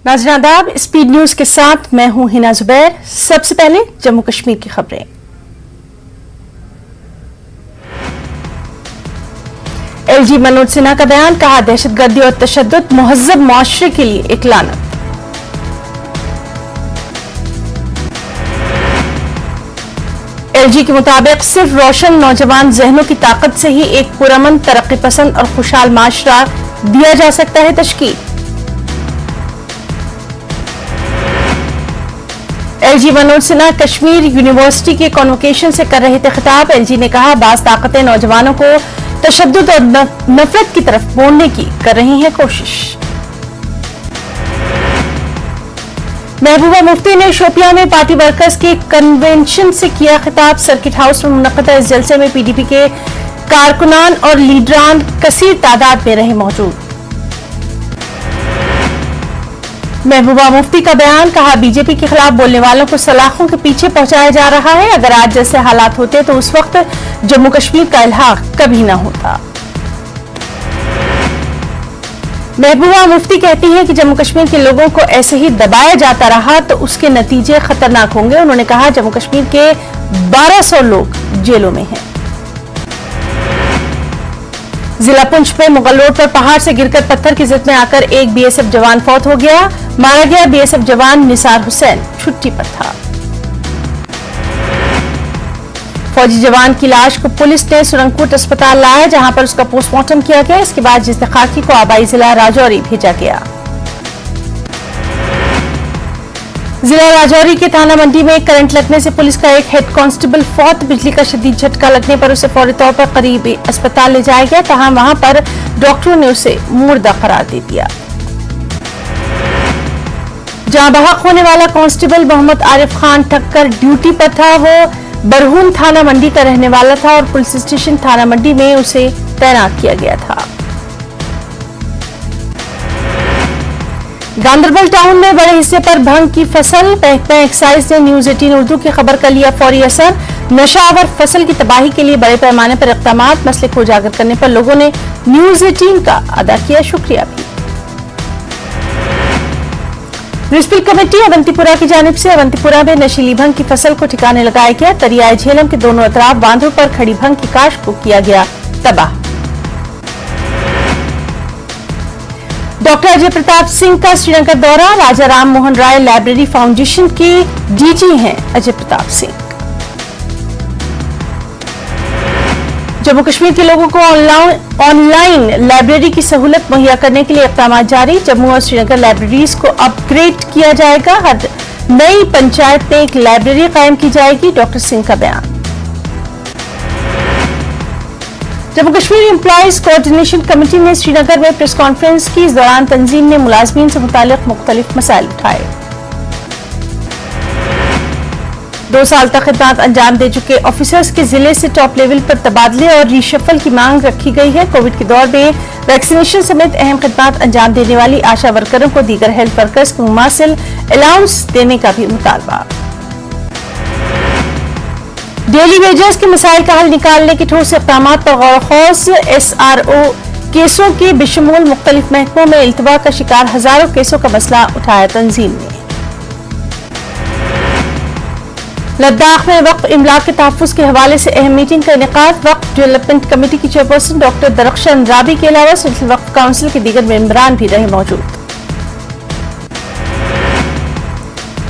नाज़रीन आदाब, speed news के साथ मैं हूं हिना जुबैर। सबसे पहले जम्मू कश्मीर की खबरें। एलजी मनोज सिन्हा का बयान, कहा दहशतगर्दी और तशद्दुद मुहज़्ज़ब मुआशरे के लिए एक लानत। एलजी के मुताबिक सिर्फ रोशन नौजवान जहनों की ताकत से ही एक पुरअमन, तरक्की पसंद और खुशहाल माशरा दिया जा सकता है तश्कील। एलजी मनोज सिन्हा कश्मीर यूनिवर्सिटी के कॉन्वोकेशन से कर रहे थे खिताब। एलजी ने कहा, बाज़ ताकतें नौजवानों को तशद्दुद और नफरत की तरफ मोड़ने की कर रही हैं कोशिश। महबूबा मुफ्ती ने शोपियां में पार्टी वर्कर्स के कन्वेंशन से किया खिताब। सर्किट हाउस में मुनक़दा इस जलसे में पीडीपी के कारकुनान और लीडरान कसीर तादाद में रहे मौजूद। महबूबा मुफ्ती का बयान, कहा बीजेपी के खिलाफ बोलने वालों को सलाखों के पीछे पहुंचाया जा रहा है। अगर आज जैसे हालात होते तो उस वक्त जम्मू कश्मीर का इल्हाक कभी न होता। महबूबा मुफ्ती कहती हैं कि जम्मू कश्मीर के लोगों को ऐसे ही दबाया जाता रहा तो उसके नतीजे खतरनाक होंगे। उन्होंने कहा, जम्मू कश्मीर के 1200 लोग जेलों में हैं। जिला पुंछ में मुगल रोड पर पहाड़ से गिरकर पत्थर की जिद में आकर एक बीएसएफ जवान फौत हो गया। मारा गया बीएसएफ जवान निसार हुसैन छुट्टी पर था। फौजी जवान की लाश को पुलिस ने सुरंगपुर अस्पताल लाया, जहां पर उसका पोस्टमार्टम किया गया। इसके बाद जिसने खाकी को आबाई जिला राजौरी भेजा गया। जिला राजौरी के थाना मंडी में करंट लगने से पुलिस का एक हेड कांस्टेबल फौत। बिजली का शदीद झटका लगने पर उसे फौरी तौर पर करीबी अस्पताल ले जाया गया, तहाँ वहां पर डॉक्टरों ने उसे मुर्दा करार दे दिया। जहां बहक होने वाला कांस्टेबल मोहम्मद आरिफ खान ठक्कर ड्यूटी पर था। वो बरहून थाना मंडी का रहने वाला था और पुलिस स्टेशन थाना मंडी में उसे तैनात किया गया था। गांदरबल टाउन में बड़े हिस्से पर भंग की फसल। महकमा एक्साइज ने न्यूज 18 उर्दू की खबर का लिया फौरी असर। नशावर फसल की तबाही के लिए बड़े पैमाने पर इक़दामात। मसले को उजागर करने पर लोगों ने न्यूज 18 का अदा किया शुक्रिया भी। म्युनिसिपल कमेटी अवंतीपुरा की जानिब से अवंतीपुरा में नशीली भंग की फसल को ठिकाने लगाया गया। दरियाए झेलम के दोनों अतराफ बांधों पर खड़ी भंग की काश्त को किया गया तबाह। डॉक्टर अजय प्रताप सिंह का श्रीनगर दौरा। राजा राम मोहन राय लाइब्रेरी फाउंडेशन के डीजी हैं अजय प्रताप सिंह। जम्मू कश्मीर के लोगों को ऑनलाइन लाइब्रेरी की सहूलत मुहैया करने के लिए इक़दाम जारी। जम्मू और श्रीनगर लाइब्रेरीज को अपग्रेड किया जाएगा। हर नई पंचायत में एक लाइब्रेरी कायम की जाएगी। डॉक्टर सिंह का बयान। Jammu Kashmir employees coordination committee ने श्रीनगर में प्रेस कॉन्फ्रेंस की। इस दौरान तंजीम ने मुलाजमीन से मुतालिक मुख्तलिफ मसाइल उठाए। 2 साल तक खिदमत अंजाम दे चुके ऑफिसर्स के जिले से टॉप लेवल पर तबादले और रीशफल की मांग रखी गई है। कोविड के दौर में वैक्सीनेशन समेत अहम खिदमत अंजाम देने वाली आशा वर्करों को दीगर हेल्थ वर्कर्स को मुमासिल अलाउंस देने का भी मुतालबा। डेली वेजेस के मसाइल का हल निकालने के ठोस इक़दामात पर गौर खौस। SRO केसों के बेशमूल मुख्तलिफ महकमों में इल्तवा का शिकार हजारों केसों का मसला उठाया तंजीम ने। लद्दाख में वक्फ इमलाक के तहफ़्फ़ुज़ के हवाले से अहम मीटिंग का इनेकाद। वक्फ डेवलपमेंट कमेटी की चेयरपर्सन डॉक्टर दरख्शन राबी के अलावा सेंट्रल वक्फ काउंसिल के दीगर मेंबरान भी रहे मौजूद।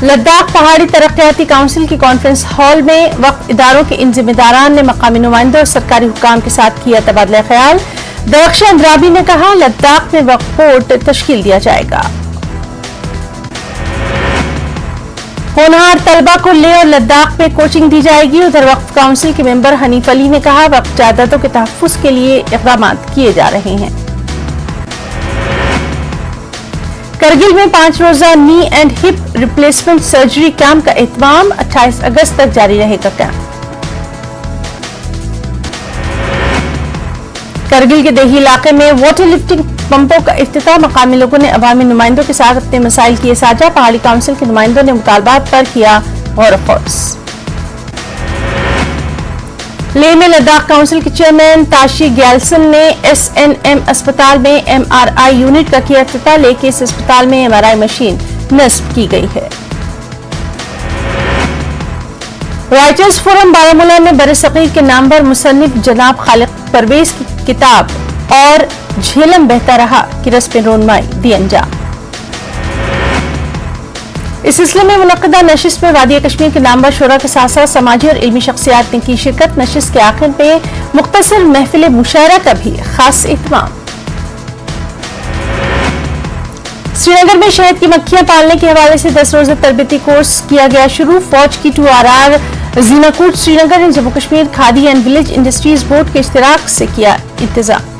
लद्दाख पहाड़ी तरक्याती काउंसिल की कॉन्फ्रेंस हॉल में वक्फ इदारों के इन जिम्मेदारान ने मकामी नुमाइंदों और सरकारी हुकाम के साथ किया तबादला ख्याल। दरख्शन राबी ने कहा, लद्दाख में वक्फ बोर्ड तश्कील दिया जाएगा। होनहार तलबा को ले और लद्दाख में कोचिंग दी जाएगी। उधर वक्फ काउंसिल के मेंबर हनीफ अली ने कहा, वक्फ जायदादों के तहफ़्फ़ुज़ के लिए इक़दाम किए जा रहे हैं। करगिल में 5 रोजा knee and hip replacement surgery camp का एहतमाम। 28 अगस्त तक जारी रहेगा कैंप। करगिल के देही इलाके में वाटर लिफ्टिंग पंपों का इफ्तिताह। मकामी लोगों ने अवामी नुमाइंदों के साथ अपने मसाइल किए साझा। पहाड़ी काउंसिल के नुमाइंदों ने मुतालबात पर किया गौर व फौज। लेह में लद्दाख काउंसिल के चेयरमैन ताशी ग्यालसन ने SNM अस्पताल में MRI यूनिट का किया इफ्तिताह। लेह के इस अस्पताल में MRI मशीन नस्ब की गई है। राइटर्स फोरम बारामूला ने बरसगीर के नामवर मुसन्निफ जनाब खालिद परवेज की किताब और झेलम बहता रहा की रस्म रोनमाई दी अंजाम। इस सिलसिले में मुनक्किदा नशिस्त में वादिया कश्मीर के नामवर शुरा के साथ साथ समाजी और इल्मी शख्सियात ने की शिरकत। नशिस्त के आखिर पे मुख्तसर महफिल मुशायरा का भी खास एहतमाम। श्रीनगर में शहद की मक्खियां पालने के हवाले से 10 रोजा तरबियती कोर्स किया गया शुरू। फौज की 2RR जीनाकोट श्रीनगर ने Jammu Kashmir khadi and village industries board के इश्तिराक से किया इंतजाम।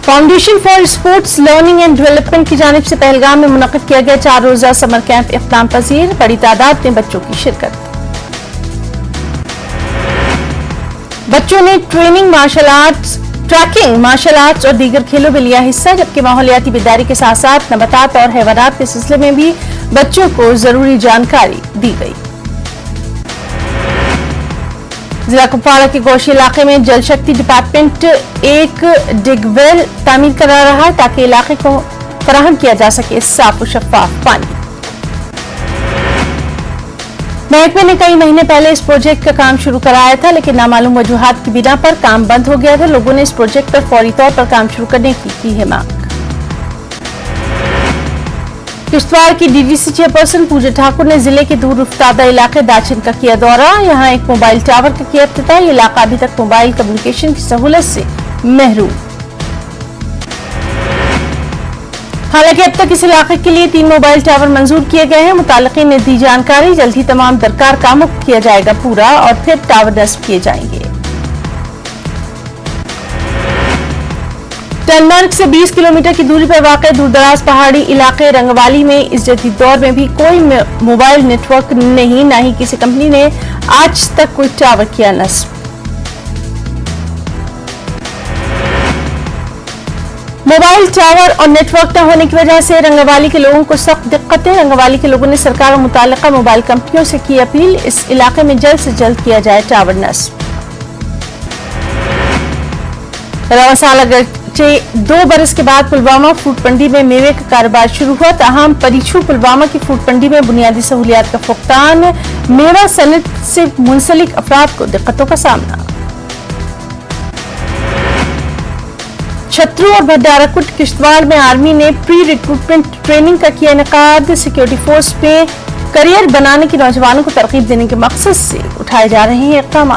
Foundation for sports learning and development की जानिब से पहलगाम में मुनक्किद किया गया 4 रोजा समर कैंप इख्तिताम पजीर। बड़ी तादाद में बच्चों की शिरकत। बच्चों ने training martial arts, trekking, martial arts और दीगर खेलों में लिया हिस्सा, जबकि माहौलियाती बेदारी के साथ साथ नबातात और हैवानात के सिलसिले में भी बच्चों को जरूरी जानकारी दी गई। जिला कुपवाड़ा के गोशी इलाके में जल शक्ति डिपार्टमेंट एक डिगवेल तामीर करा रहा है ताकि इलाके को फराहम किया जा सके साफ और शफाफ पानी। महकमे ने कई महीने पहले इस प्रोजेक्ट का काम शुरू कराया था, लेकिन नामालूम वजूहात की बिना पर काम बंद हो गया था। लोगों ने इस प्रोजेक्ट पर फौरी तौर पर काम शुरू करने की है मांग। किश्तवाड़ की DDC चेयरपर्सन पूजा ठाकुर ने जिले के दूर उफ्तादा इलाके दाचिन का किया दौरा। यहां एक मोबाइल टावर का किया इफ्तिताह। ये इलाका अभी तक मोबाइल कम्युनिकेशन की सहूलत से महरूम। हालांकि अब तक इस इलाके के लिए 3 मोबाइल टावर मंजूर किए गए हैं। मुतालिकीन ने दी जानकारी, जल्द ही तमाम दरकार कामों को किया जाएगा पूरा और फिर टावर नस्ब किए जाएंगे। टनमर्ग से 20 किलोमीटर की दूरी पर वाक़ दूरदराज पहाड़ी इलाके रंगवाली में इस जदीद दौर में भी कोई मोबाइल नेटवर्क नहीं, ना ही किसी कंपनी ने आज तक कोई टावर किया नस्ब। मोबाइल टावर और नेटवर्क न होने की वजह से रंगवाली के लोगों को सख्त दिक्कतें। रंगवाली के लोगों ने सरकार और मुताल्लिका मोबाइल कंपनियों से की अपील, इस इलाके में जल्द से जल्द किया जाए टावर नस्ब। रवा साल अगरचे 2 बरस के बाद पुलवामा फूड मंडी में मेवे का कारोबार शुरू हुआ, ताहम परिछू पुलवामा की फूड मंडी में बुनियादी सहूलियात का फुकतान। मेवा सनत से मुंसलिक अफराद को दिक्कतों का सामना। छतरू और भंडाराकुट किश्तवाड़ में आर्मी ने प्री रिक्रूटमेंट ट्रेनिंग का किया इनेकाद। सिक्योरिटी फोर्स पे करियर बनाने के नौजवानों को तरकीब देने के मकसद से उठाए जा रहे हैं इक़दाम।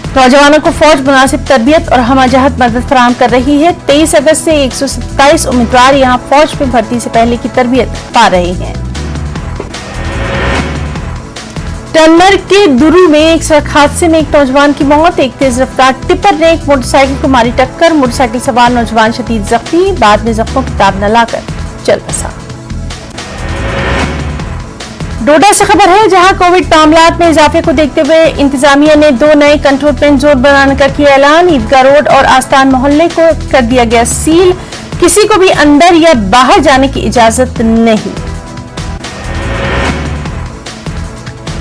नौजवानों को फौज मुनासिब तरबियत और हमाजहत मदद फराहम कर रही है। 23 अगस्त से 127 उम्मीदवार यहां फौज में भर्ती से पहले की तरबियत पा रहे हैं। टनमर्ग के दुरू में एक सड़क हादसे में एक नौजवान की मौत। एक तेज रफ्तार टिपर ने एक मोटरसाइकिल को मारी टक्कर। मोटरसाइकिल सवार नौजवान शदीद जख्मी, बाद में जख्मों की ताब न लाकर चल बसा। डोडा से खबर है, जहां कोविड मामलात में इजाफे को देखते हुए इंतजामिया ने 2 नए कंटेनमेंट जोन बनाने का किया ऐलान। ईदगाह रोड और आस्तान मोहल्ले को कर दिया गया सील, किसी को भी अंदर या बाहर जाने की इजाजत नहीं।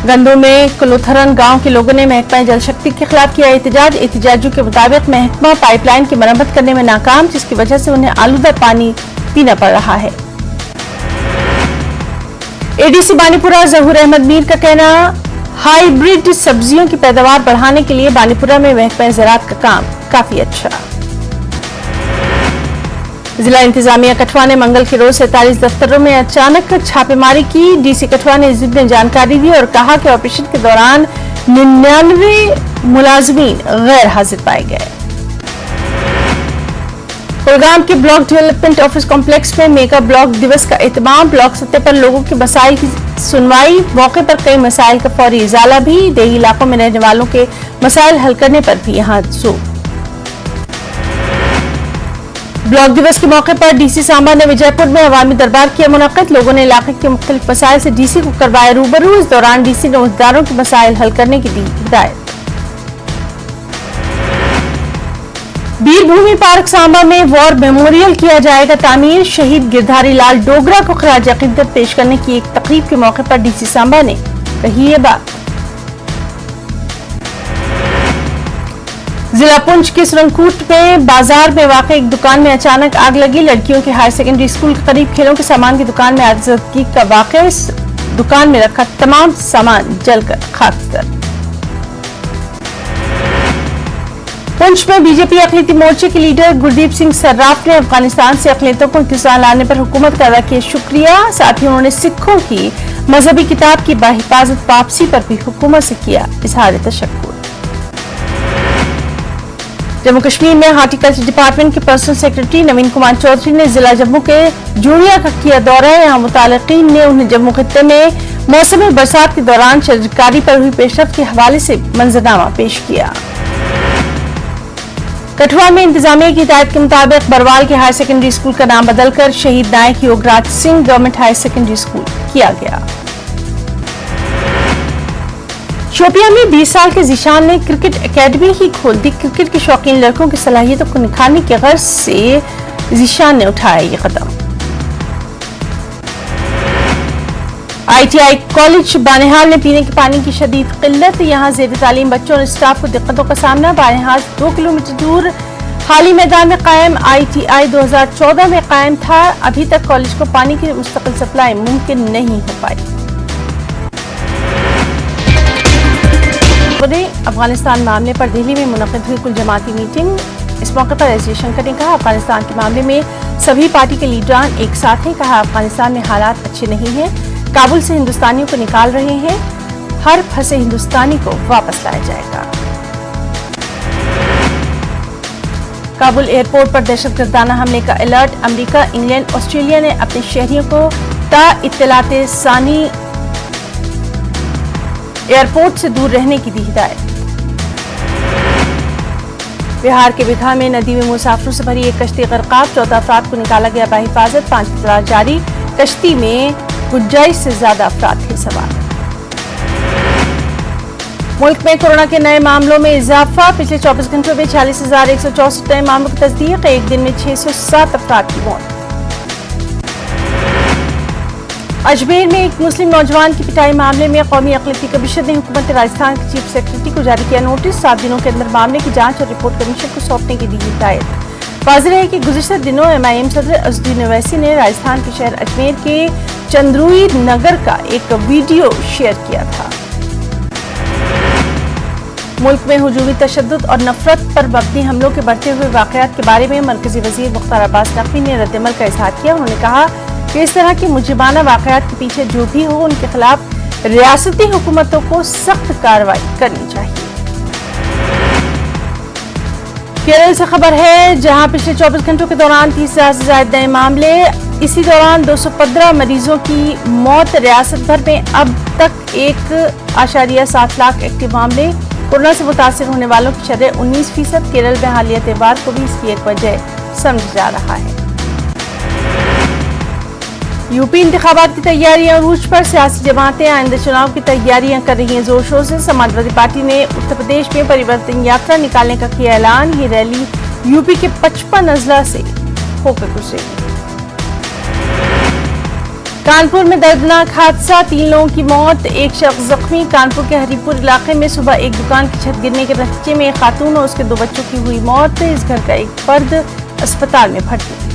गंदों में कुलोथरन गांव के लोगों ने महकमा जल शक्ति के खिलाफ किया एहतजाज। एहतजाजियों के मुताबिक महकमा पाइपलाइन की मरम्मत करने में नाकाम, जिसकी वजह से उन्हें आलूदा पानी पीना पड़ रहा है। ADC बानीपुरा जहूर अहमद मीर का कहना, हाइब्रिड सब्जियों की पैदावार बढ़ाने के लिए बानीपुरा में महकमा ज़राअत का काम काफी अच्छा। जिला इंतजामिया कठुआ ने मंगल के रोज 47 दफ्तरों में अचानक छापेमारी की। DC कठुआ ने इस दिन जानकारी दी और कहा कि ऑपरेशन के दौरान 99 मुलाजमीन गैर हाजिर पाए गए। कुलगाम के ब्लॉक डेवलपमेंट ऑफिस कॉम्प्लेक्स में मेगा ब्लॉक दिवस का एहतमाम। ब्लॉक सतह पर लोगों के मसाइल की सुनवाई, मौके पर कई मसाइल का फौरी इजाला भी। देही इलाकों में रहने वालों के मसाइल हल करने पर भी यहाँ जोर। ब्लॉक दिवस के मौके पर DC सांबा ने विजयपुर में अवामी दरबार किया मुनक्किद। लोगों ने इलाके के मुख्तलिफ मसाइल से DC को करवाया रूबरू। इस दौरान DC ने उम्मीदवारों के मसाइल हल करने की दी हिदायत। वीरभूमि पार्क सांबा में वॉर मेमोरियल किया जाएगा तामीर। शहीद गिरधारी लाल डोगरा को खराज अकीदत पेश करने की एक तकरीब के मौके पर DC सांबा ने कही ये बात। जिला पुंछ के सुरंगकूट में बाजार में वाक़ एक दुकान में अचानक आग लगी। लड़कियों के हायर सेकेंडरी स्कूल के करीब खेलों के सामान की दुकान में आगजगी का वाक़या। इस दुकान में रखा तमाम सामान जलकर खाकसर। पुंछ में बीजेपी अक़लीती मोर्चे के लीडर गुरदीप सिंह सर्राफ ने अफगानिस्तान से अक़लियतों को हिंदुस्तान लाने पर हुकूमत का अदा किया शुक्रिया। साथ ही उन्होंने सिखों की मजहबी किताब की बाहिफाजत वापसी पर भी हुकूमत से किया इजहार तशक्कुर। जम्मू कश्मीर में हार्टिकल्चर डिपार्टमेंट के पर्सनल सेक्रेटरी नवीन कुमार चौधरी ने जिला जम्मू के जूड़िया का किया दौरा। यहाँ मुतालिकीन ने उन्हें जम्मू खित्ते में मौसमी बरसात के दौरान शजरकारी पर हुई पेशरफ्त के हवाले से मंजरनामा पेश किया। कठुआ में इंतजामिया की हिदायत के मुताबिक बरवाल के हायर सेकेंडरी स्कूल का नाम बदलकर शहीद नायक Yograj Singh government higher secondary school किया गया। शोपियां में 20 साल के जीशान ने क्रिकेट एकेडमी ही खोल दी। क्रिकेट के शौकीन लड़कों की सलाहियतों को निखारने की गर्ज से जीशान ने उठाया ये कदम। ITI कॉलेज बानिहाल में पीने के पानी की शदीद किल्लत। यहाँ जेर तालीम बच्चों और स्टाफ को दिक्कतों का सामना। बानिहाल 2 किलोमीटर दूर खाली मैदान में कायम ITI 2014 में कायम था। अभी तक कॉलेज को पानी की मुस्तकिल सप्लाई मुमकिन नहीं हो पाई। अफगानिस्तान मामले पर दिल्ली में मुनक़िद हुई कुल जमाती मीटिंग। इस मौके पर एस जयशंकर ने कहा अफगानिस्तान के मामले में सभी पार्टी के लीडरान एक साथ हैं। कहा अफगानिस्तान में हालात अच्छे नहीं हैं। काबुल से हिंदुस्तानियों को निकाल रहे हैं। हर फंसे हिंदुस्तानी को वापस लाया जाएगा। काबुल एयरपोर्ट पर दहशतगर्दाना हमले का अलर्ट। अमेरिका, इंग्लैंड, ऑस्ट्रेलिया ने अपने शहरियों को ता इत्तलाते सानी एयरपोर्ट से दूर रहने की दी हिदायत। बिहार के बिघा में नदी में मुसाफिरों से भरी एक कश्ती गरकाब। 14 अफराद को निकाला गया बाहिफाजत। 5 की तलाश जारी। कश्ती में 49 से ज्यादा अफराद थे सवार। मुल्क में कोरोना के नए मामलों में इजाफा। पिछले 24 घंटों में 46,164 नए मामलों की तस्दीक। एक दिन में 607 अफराद की मौत। अजमेर में एक मुस्लिम नौजवान की पिटाई मामले में कौमी अक़लियती कमीशन ने हुकूमत राजस्थान के चीफ सेक्रेटरी को जारी किया नोटिस। 7 दिनों के अंदर मामले की जांच और रिपोर्ट कमीशन को सौंपने की दी हिदायत। वाज़ेह है कि गुज़िश्ता दिनों MIM सदर असदुद्दीन ओवैसी ने राजस्थान के शहर अजमेर के चंद्रुई नगर का एक वीडियो शेयर किया था। मुल्क में हुजूमी तशद्दुद और नफरत पर मबनी हमलों के बढ़ते हुए वाक़यात के बारे में मरकजी वज़ीर मुख्तार अब्बास नकवी ने रद्दअमल का इज़हार किया। उन्होंने कहा कि इस तरह के मुजरिमाना वाक़यात के पीछे जो भी हो उनके खिलाफ रियासती हुकूमतों को सख्त कार्रवाई करनी चाहिए। केरल से खबर है जहां पिछले 24 घंटों के दौरान 30,000 से ज्यादा नए मामले। इसी दौरान 215 मरीजों की मौत। रियासत भर में अब तक 1.7 लाख एक्टिव मामले। कोरोना से मुतासिर होने वालों की शरह 19%। केरल में हालिया त्यौहार को भी इसकी एक वजह समझा जा रहा है। यूपी इंतखाबात की तैयारियां अरूज पर। सियासी जमातें आइंदा चुनाव की तैयारियां कर रही हैं जोर शोर से। समाजवादी पार्टी ने उत्तर प्रदेश में परिवर्तन यात्रा निकालने का किया ऐलान। ये रैली यूपी के 55 अजला से होकर गुजरेगी। कानपुर में दर्दनाक हादसा। 3 लोगों की मौत, एक शख्स जख्मी। कानपुर के हरिपुर इलाके में सुबह एक दुकान की छत गिरने के नतीजे में एक खातून और उसके 2 बच्चों की हुई मौत। इस घर का एक फर्द अस्पताल में भर्ती।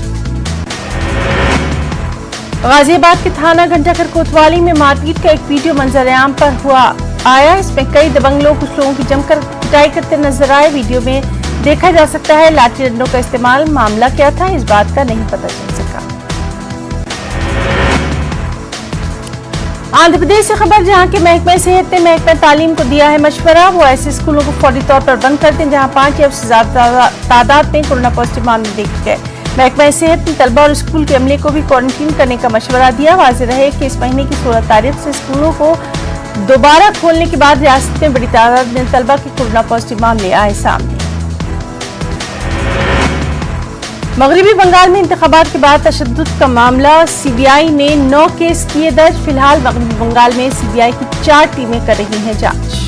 गाजियाबाद के थाना घंटाघर कोतवाली में मारपीट का एक वीडियो मंजर-ए-आम पर हुआ आया। इसमें कई दबंग लोग कुछ लोगों की जमकर पिटाई करते नजर आए। वीडियो में देखा जा सकता है लाठी डंडों का इस्तेमाल। मामला क्या था इस बात का नहीं पता चल सका। आंध्र प्रदेश से खबर जहां के महकमे सेहत ने महकमे तालीम को दिया है मशवरा। वो ऐसे स्कूलों को फौरी तौर पर बंद कर दें जहां 5 या उससे ज्यादा तादाद में कोरोना पॉजिटिव मामले देखे गए। महकमा सेहत ने तलबा और स्कूल के अमले को भी क्वारंटीन करने का मशवरा दिया। वाज़ेह रहे कि इस महीने की 16 तारीख से स्कूलों को दोबारा खोलने के बाद रियासत में बड़ी तादाद में तलबा के कोरोना पॉजिटिव मामले आए सामने। मगरिबी बंगाल में इंतखाबात के बाद तशद्दुद का मामला। CBI ने 9 केस किए दर्ज। फिलहाल मगरिबी बंगाल में CBI की 4 टीमें कर रही हैं जांच।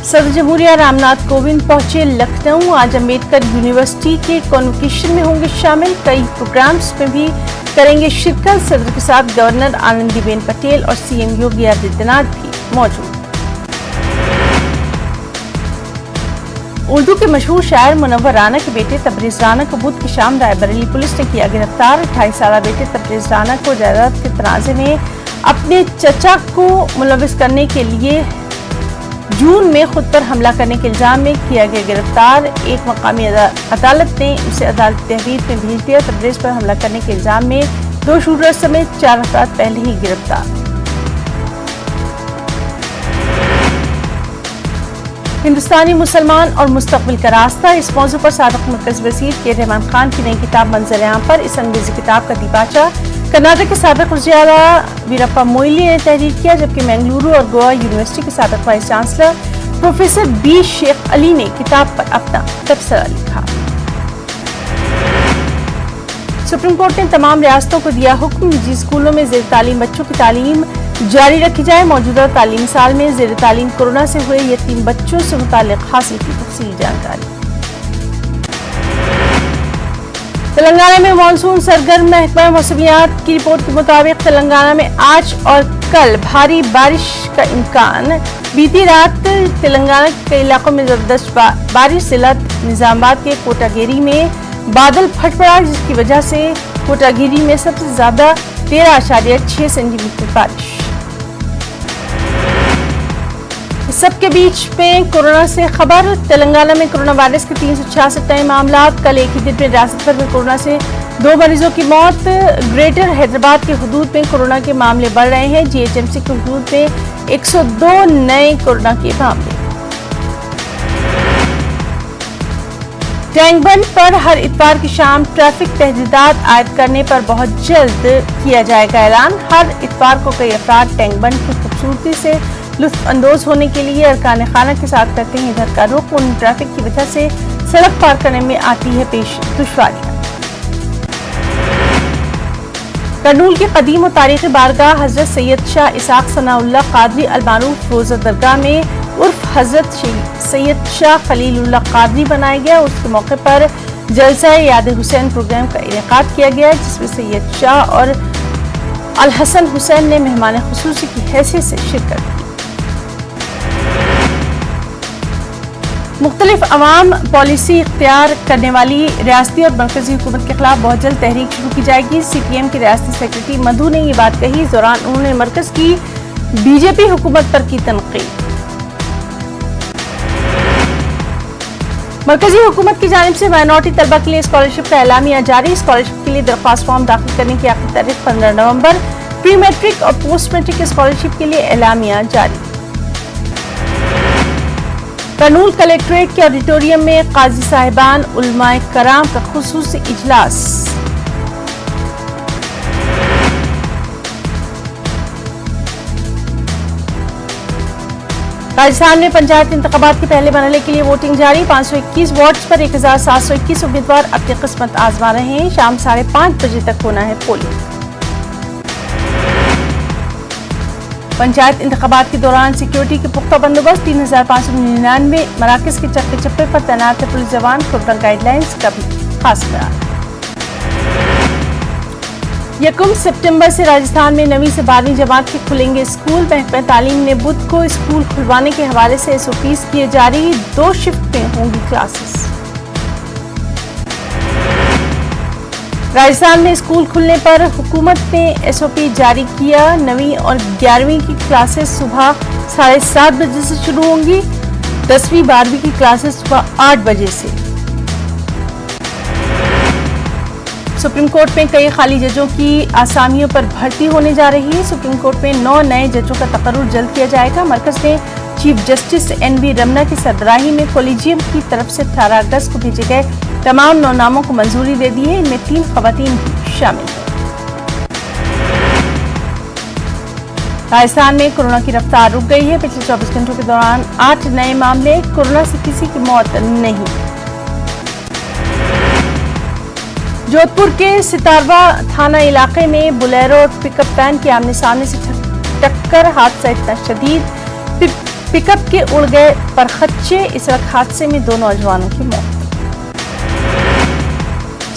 सदर जमहूरिया रामनाथ कोविंद पहुंचे लखनऊ। आज अम्बेडकर यूनिवर्सिटी के कॉन्वोकेशन में होंगे शामिल। कई प्रोग्राम्स में भी करेंगे शिरकत। सदर के साथ गवर्नर आनंदीबेन पटेल और सीएम योगी आदित्यनाथ भी मौजूद। उर्दू के मशहूर शायर मुनव्वर राना के बेटे तबरेज राना को बुध की शाम रायबरेली पुलिस ने किया गिरफ्तार। 28 साल बेटे तबरेज राना को जायदाद के तनाजे में अपने चचा को मुलविस करने के लिए जून में खुद पर हमला करने के इल्जाम में किया गया गिरफ्तार। एक मकामी अदालत ने उसे अदालत तहरीर में भेज दिया। तबरेज पर हमला करने के इल्जाम में 2 शूटर समेत 4 अफराद पहले ही गिरफ्तार। हिंदुस्तानी मुसलमान और मुस्तकबिल का रास्ता, इस मौजू पर साबिक मरकज़ी वज़ीर के रहमान खान की नई किताब मंज़र-ए-आम पर। इस अंग्रेजी किताब का दीबाचा कर्नाटक के साबिक वज़ीर आला वीरप्पा मोइली ने तहरीर किया, जबकि बेंगलुरु और गोवा यूनिवर्सिटी के साबिक vice chancellor professor B Sheikh Ali ने किताब पर अपना तबसरा लिखा। सुप्रीम कोर्ट ने तमाम रियासतों को दिया हुक्म, निजी स्कूलों में ज़ेर तालीम बच्चों की तालीम जारी रखी जाए। मौजूदा तालीमी साल में ज़ेर तालीम कोरोना से हुए यतीम बच्चों से मुताल्लिक़ हासिल की तफसीली जानकारी। तेलंगाना में मानसून सरगर्म, महकमा मौसमियात की रिपोर्ट के मुताबिक तेलंगाना में आज और कल भारी बारिश का इम्कान। बीती रात तेलंगाना के कई इलाकों में जबरदस्त बारिश। जिला निजामाबाद के कोटागिरी में बादल फट पड़ा, जिसकी वजह से कोटागिरी में सबसे ज्यादा 13.6 सेंटीमीटर बारिश। इस सबके बीच में कोरोना से खबर। तेलंगाना में कोरोना वायरस के 366 नए मामला। कल एक ही दिन में रियासत भर में कोरोना से 2 मरीजों की मौत। ग्रेटर हैदराबाद के हुदूद में कोरोना के मामले बढ़ रहे हैं। जीएचएमसी के हुदूद में 102 नए कोरोना के मामले। टैंक बंद पर हर इतवार की शाम ट्रैफिक तहदीदात आयद करने पर बहुत जल्द किया जाएगा ऐलान। हर इतवार को कई अफराद टैंक बंद की खूबसूरती से लुत्फ अंदोज होने के लिए अरकान खाना के साथ करते हैं इधर का रुख। उन ट्रैफिक की वजह से सड़क पार करने में आती है पेश दुश्वारियां। करनूल की कदीम और तारीखी बारगाह हजरत सैयद शाह इसाक सनाउल्लाह कादरी अलमारूफ रोजा दरगाह में उर्फ हजरत सैयद शाह खलीलुल्लाह कादरी बनाया गया। उसके मौके पर जलसा याद हुसैन प्रोग्राम का इनेकाद किया गया, जिसमें सैयद शाह और अल हसन हुसैन ने मेहमान खुसूसी की हैसियत से शिरकत की। मुख्तलिफ अवाम पॉलिसी इख्तियार करने वाली रियासती और मरकजी हुकूमत के खिलाफ बहुत जल्द तहरीक शुरू की जाएगी। सीपीएम के रियासती सेक्रेटरी मधु ने ये बात कही। इस दौरान उन्होंने मरकज की बीजेपी हुकूमत पर की तनकीद। मरकजी हुकूमत की जानिब से माइनॉरिटी तलबा के लिए स्कॉलरशिप का एलामिया जारी। स्कॉलरशिप के लिए दरख्वास्त फॉर्म दाखिल करने की आखिरी तारीख 15 नवंबर। प्री मैट्रिक और पोस्ट मैट्रिक स्कॉलरशिप के लिए एलामिया जारी। करनूल कलेक्ट्रेट के ऑडिटोरियम में काजी साहिबान उलमाए कराम का खुसूसी इजलास। राजस्थान में पंचायत इंतखाबात के पहले मरहले के लिए वोटिंग जारी। 521 वार्ड्स पर 1721 उम्मीदवार अपनी किस्मत आजमा रहे हैं। शाम 5:30 बजे तक होना है पोलिंग। पंचायत इंतखाबात के दौरान सिक्योरिटी के पुख्ता बंदोबस्त। 3599 मराकज के चप्पे चप्पे पर तैनात है पुलिस जवान। कोरोना गाइडलाइंस का भी खास करार। 1 सितंबर से राजस्थान में 9वीं से 12वीं जमात के खुलेंगे स्कूल। महकमा तालीम ने बुध को स्कूल खुलवाने के हवाले से एसओपीज किए जारी। 2 शिफ्ट में होंगी क्लासेस। राजस्थान में स्कूल खुलने पर हुकूमत ने एसओपी जारी किया। 9वीं और 11वीं की क्लासेस सुबह 7:30 बजे से शुरू होंगी। 10वीं 12वीं की क्लासेस सुबह 8 बजे से। सुप्रीम कोर्ट में कई खाली जजों की आसामियों पर भर्ती होने जा रही है। सुप्रीम कोर्ट में 9 नए जजों का तकर्रुर जल्द किया जाएगा। मरकज ने चीफ जस्टिस एनवी रमना की सरबराही में कोलिजियम की तरफ से 18 अगस्त को भेजे गए तमाम 9 नामों को मंजूरी दे दी है। इनमें 3 खवातीन भी शामिल हैं। राजस्थान में कोरोना की रफ्तार रुक गई है। पिछले 24 घंटों के दौरान 8 नए मामले। कोरोना से किसी की मौत नहीं। जोधपुर के सितारवा थाना इलाके में बुलेरो और पिकअप वैन की आमने सामने से टक्कर। हादसा इतना शदीद पिकअप के उड़ गए परखच्चे। इस वक्त हादसे में 2 नौजवानों की मौत।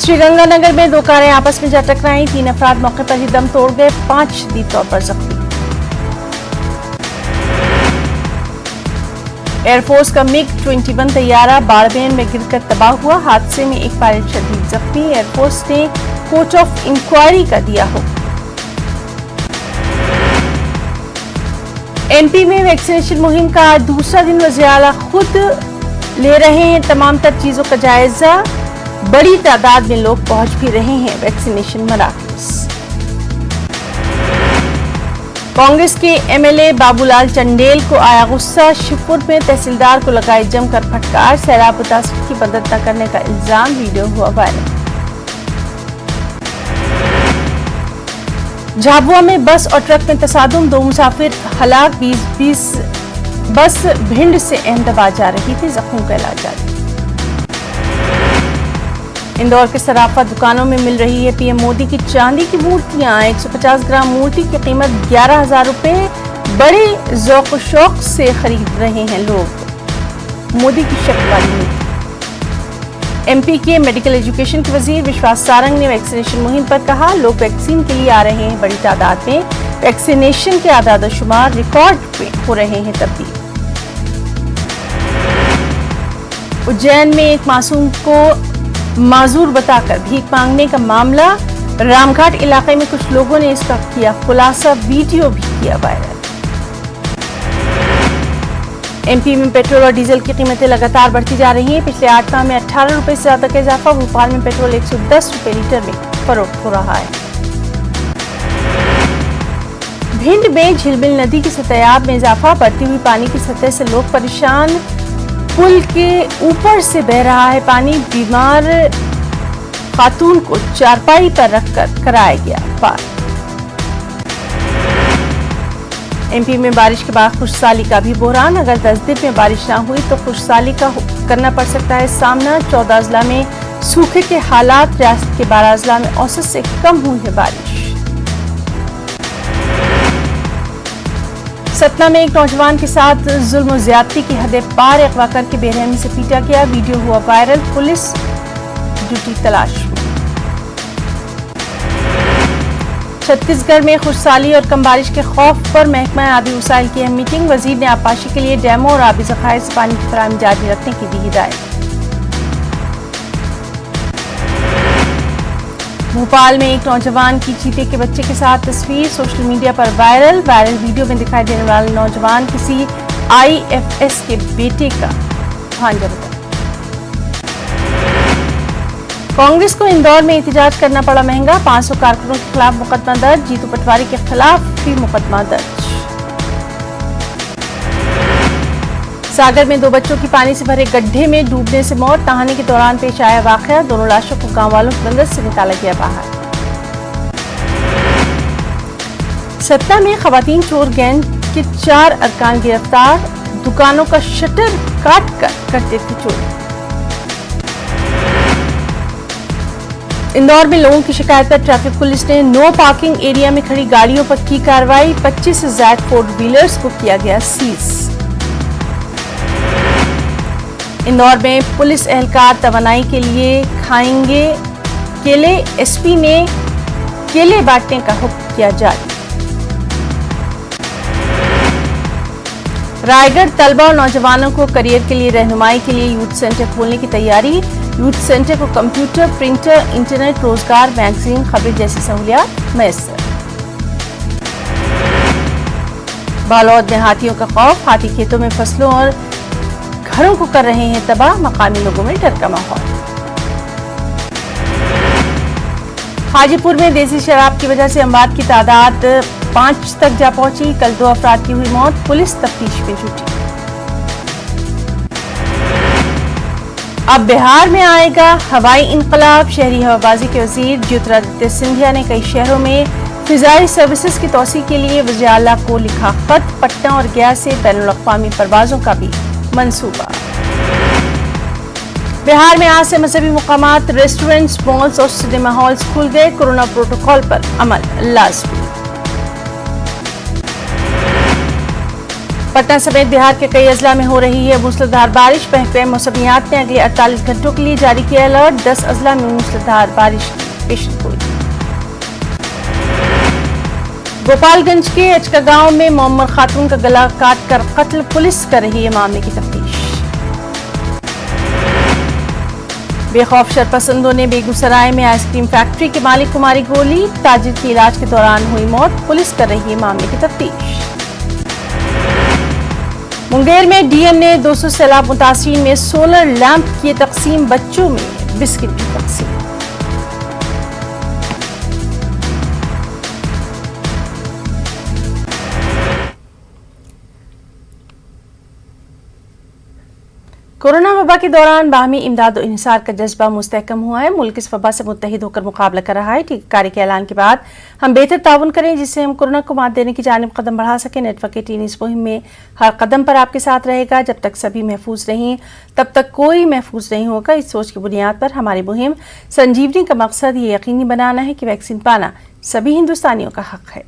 श्रीगंगानगर में दो कारें आपस में जा टकराई, 3 अफराद मौके पर ही दम तोड़ गए, 5 शदीद तौर पर जख्मी। एयरफोर्स का MiG-21 तैयारा बाड़मेर में गिरकर तबाह हुआ, हादसे में एक पायलट शदीद जख्मी। एयरफोर्स ने कोर्ट ऑफ इंक्वायरी का दिया हुक्म। MP में वैक्सीनेशन मुहिम का आज दूसरा दिन वज़ीर आला खुद ले रहे हैं तमाम तर चीजों का जायजा, बड़ी तादाद में लोग पहुंच भी रहे हैं वैक्सीनेशन मराकज़। कांग्रेस के MLA बाबूलाल चंडेल को आया गुस्सा, शिवपुर में तहसीलदार को लगाई जमकर फटकार, सैलाब मुतासिर की मदद न करने का इल्जाम, वीडियो हुआ वायरल। झाबुआ में बस और ट्रक में तसादुम, 2 मुसाफिर हलाक, 20 बस भिंड से अहमदाबाद जा रही थी, जख्मियों का इलाज जारी। इंदौर के सराफा दुकानों में मिल रही है PM मोदी की चांदी की मूर्तियां, 150 ग्राम मूर्ति की कीमत 11,000 रुपए, बड़े ज़ौक़ शौक से खरीद रहे हैं लोग मोदी की शक्ल वाली मूर्ति। MP के मेडिकल एजुकेशन के वजीर विश्वास सारंग ने वैक्सीनेशन मुहिम पर कहा, लोग वैक्सीन के लिए आ रहे हैं बड़ी तादाद में, वैक्सीनेशन के आदाद शुमार रिकॉर्ड पे हो रहे हैं तब्दील। उज्जैन में एक मासूम को माजूर बताकर भीख मांगने का मामला, रामघाट इलाके में कुछ लोगों ने इसका किया खुलासा, वीडियो भी किया वायरल। MP में पेट्रोल और डीजल की कीमतें लगातार बढ़ती जा रही हैं, पिछले 8 माह में 18 रुपए से ज्यादा का इजाफा, भोपाल में पेट्रोल 110 रुपए लीटर में फरोख्त हो रहा है। भिंड में झिलमिल नदी की सतह में इजाफा, बढ़ती हुई पानी की सतह से लोग परेशान, पुल के ऊपर से बह रहा है पानी, बीमार खातून को चारपाई पर रखकर कराया गया पार। MP में बारिश के बाद खुशसाली का भी बहरान, अगर 10 दिन में बारिश ना हुई तो खुशसाली का करना पड़ सकता है सामना, 14 अजला में सूखे के हालात, रियासत के 12 अजला में औसत से कम हुई है बारिश। सतना में एक नौजवान के साथ जुल्म और ज्यादती की हदें पार, अगवा करके बेरहमी से पीटा गया, वीडियो हुआ वायरल, पुलिस जुटी तलाश में। छत्तीसगढ़ में खुशहाली और कम बारिश के खौफ पर महकमा आबी वसाइल की अहम मीटिंग, वजीर ने आबपाशी के लिए डैमों और आबी ज़खायर से पानी की फराहमी जारी रखने की दी हिदायत। भोपाल में एक नौजवान की चीते के बच्चे के साथ तस्वीर सोशल मीडिया पर वायरल वीडियो में दिखाई देने वाला नौजवान किसी IFS के बेटे का भांजा बताया। कांग्रेस को इंदौर में एहतजाज करना पड़ा महंगा, 500 कारकुनों के खिलाफ मुकदमा दर्ज, जीतू पटवारी के खिलाफ भी मुकदमा दर्ज। सागर में 2 बच्चों की पानी से भरे गड्ढे में डूबने से मौत, नहाने के दौरान पेश आया वाकया, दोनों लाशों को गांव वालों की मदद से निकाला गया बाहर। सतना में खवातीन चोर गैंग के 4 अरकान गिरफ्तार, दुकानों का शटर काट कर करते थे चोरी। इंदौर में लोगों की शिकायत पर ट्रैफिक पुलिस ने नो पार्किंग एरिया में खड़ी गाड़ियों पर की कार्रवाई, 25 से ज्यादा 4 व्हीलर्स को किया गया सीज। इंदौर में पुलिस एहलकार तवानाई के लिए खाएंगे केले, SP ने केले बांटने का हुक्म किया जारी। रायगढ़ तलबा और नौजवानों को करियर के लिए रहनुमाई के लिए यूथ सेंटर खोलने की तैयारी, यूथ सेंटर को कंप्यूटर, प्रिंटर, इंटरनेट, रोजगार, मैगजीन, खबरें जैसी सहूलियात मैसर। बालोद में हाथियों का खौफ, हाथी खेतों में फसलों और घरों को कर रहे हैं तबाह, मकामी लोगों में डर का माहौल। हाजीपुर में देसी शराब की वजह से अमवात की तादाद 5 तक जा पहुंची, कल 2 अफराद की हुई मौत, पुलिस तफ्तीश में जुटी। अब बिहार में आएगा हवाई इनकलाब, शहरी हवाबाजी के वजीर ज्योतिरादित्य सिंधिया ने कई शहरों में फिजाई सर्विसेज की तौसीह के लिए वज़ीर आला को लिखा खत, पटना और गया से बैनुल-अक़वामी परवाजों का भी मंसूबा। बिहार में आज से मजहबी मुकामात, रेस्टोरेंट्स, मॉल्स और सिनेमा हॉल्स खुल गए, कोरोना प्रोटोकॉल पर अमल लाजमी। पटना समेत बिहार के कई अजला में हो रही है मूसलाधार बारिश। महकमे मौसमियात ने अगले 48 घंटों के लिए जारी किया अलर्ट। 10 अजला में मूसलाधार बारिश पेश हुई। गोपालगंज के एचका गांव में मोहम्मद खातून का गला काटकर कत्ल, पुलिस कर रही है मामले की तफ्तीश। बेखौफ शरपसंदों ने बेगूसराय में आइसक्रीम फैक्ट्री के मालिक को मारी गोली, ताजिर की इलाज के दौरान हुई मौत, पुलिस कर रही है मामले की तफ्तीश। मुंगेर में डीएम ने 200 सैलाब मुतासिरीन में सोलर लैंप किए तकसीम, बच्चों में बिस्किट की तकसीम। कोरोना वबा के दौरान बाहमी इमदाद और इंसार का जज्बा मुस्तहकम हुआ है। मुल्क इस वबा से मुत्तहिद होकर मुकाबला कर रहा है। टीकाकारी के ऐलान के बाद हम बेहतर ताउन करें जिससे हम कोरोना को मात देने की जानिब कदम बढ़ा सकें। नेटवर्क 18 इस मुहिम में हर कदम पर आपके साथ रहेगा। जब तक सभी महफूज नहीं तब तक कोई महफूज नहीं होगा। इस सोच की बुनियाद पर हमारी मुहिम संजीवनी का मकसद ये यकीनी बनाना है कि वैक्सीन पाना सभी हिंदुस्तानियों का हक है।